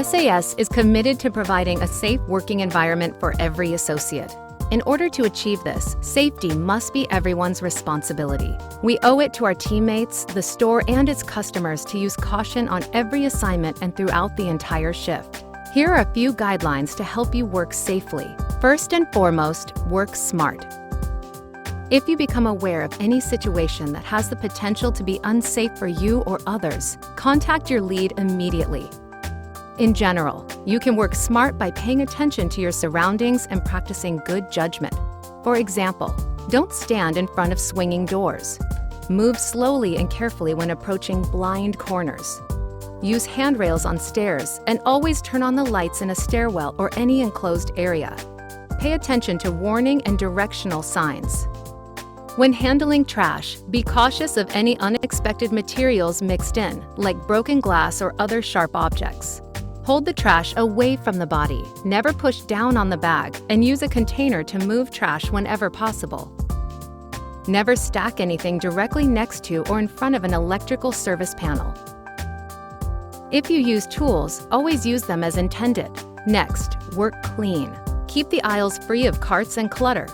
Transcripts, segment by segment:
SAS is committed to providing a safe working environment for every associate. In order to achieve this, safety must be everyone's responsibility. We owe it to our teammates, the store, and its customers to use caution on every assignment and throughout the entire shift. Here are a few guidelines to help you work safely. First and foremost, work smart. If you become aware of any situation that has the potential to be unsafe for you or others, contact your lead immediately. In general, you can work smart by paying attention to your surroundings and practicing good judgment. For example, don't stand in front of swinging doors. Move slowly and carefully when approaching blind corners. Use handrails on stairs and always turn on the lights in a stairwell or any enclosed area. Pay attention to warning and directional signs. When handling trash, be cautious of any unexpected materials mixed in, like broken glass or other sharp objects. Hold the trash away from the body, never push down on the bag, and use a container to move trash whenever possible. Never stack anything directly next to or in front of an electrical service panel. If you use tools, always use them as intended. Next, work clean. Keep the aisles free of carts and clutter.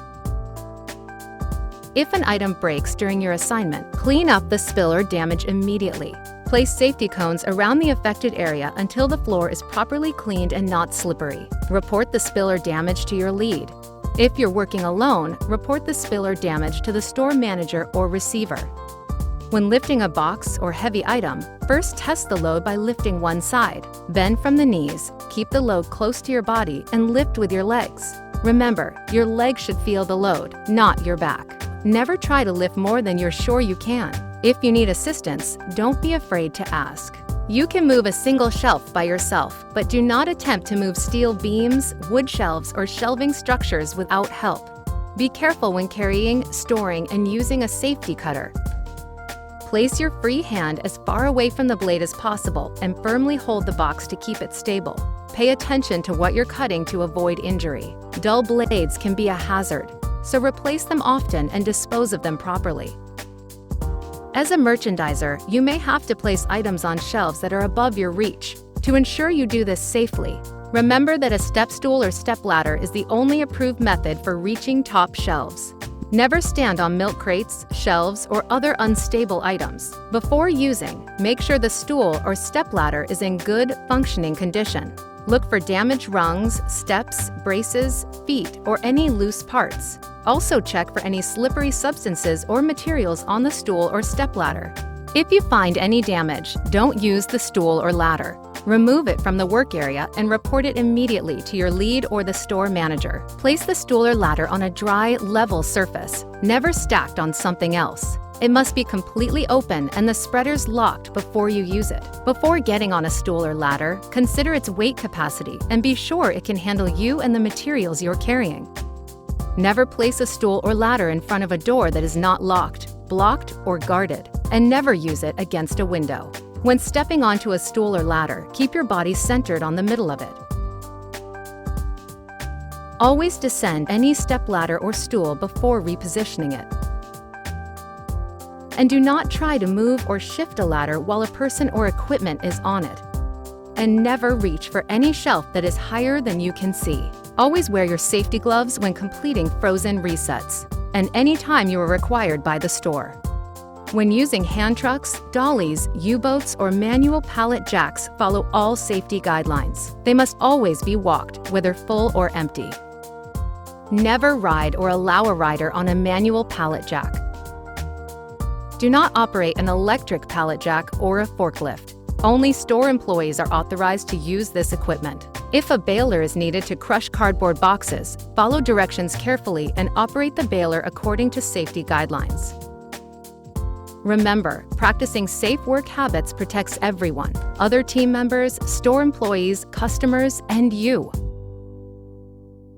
If an item breaks during your assignment, clean up the spill or damage immediately. Place safety cones around the affected area until the floor is properly cleaned and not slippery. Report the spill or damage to your lead. If you're working alone, report the spill or damage to the store manager or receiver. When lifting a box or heavy item, first test the load by lifting one side. Bend from the knees, keep the load close to your body, and lift with your legs. Remember, your legs should feel the load, not your back. Never try to lift more than you're sure you can. If you need assistance, don't be afraid to ask. You can move a single shelf by yourself, but do not attempt to move steel beams, wood shelves, or shelving structures without help. Be careful when carrying, storing, and using a safety cutter. Place your free hand as far away from the blade as possible and firmly hold the box to keep it stable. Pay attention to what you're cutting to avoid injury. Dull blades can be a hazard, so replace them often and dispose of them properly. As a merchandiser, you may have to place items on shelves that are above your reach. To ensure you do this safely, remember that a step stool or step ladder is the only approved method for reaching top shelves. Never stand on milk crates, shelves, or other unstable items. Before using, make sure the stool or step ladder is in good, functioning condition. Look for damaged rungs, steps, braces, feet, or any loose parts. Also check for any slippery substances or materials on the stool or stepladder. If you find any damage, don't use the stool or ladder. Remove it from the work area and report it immediately to your lead or the store manager. Place the stool or ladder on a dry, level surface, never stacked on something else. It must be completely open and the spreaders locked before you use it. Before getting on a stool or ladder, consider its weight capacity and be sure it can handle you and the materials you're carrying. Never place a stool or ladder in front of a door that is not locked, blocked, or guarded, and never use it against a window. When stepping onto a stool or ladder, keep your body centered on the middle of it. Always descend any step ladder or stool before repositioning it. And do not try to move or shift a ladder while a person or equipment is on it. And never reach for any shelf that is higher than you can see. Always wear your safety gloves when completing frozen resets, and anytime you are required by the store. When using hand trucks, dollies, U-boats, or manual pallet jacks, follow all safety guidelines. They must always be walked, whether full or empty. Never ride or allow a rider on a manual pallet jack. Do not operate an electric pallet jack or a forklift. Only store employees are authorized to use this equipment. If a baler is needed to crush cardboard boxes, follow directions carefully and operate the baler according to safety guidelines. Remember, practicing safe work habits protects everyone, other team members, store employees, customers, and you.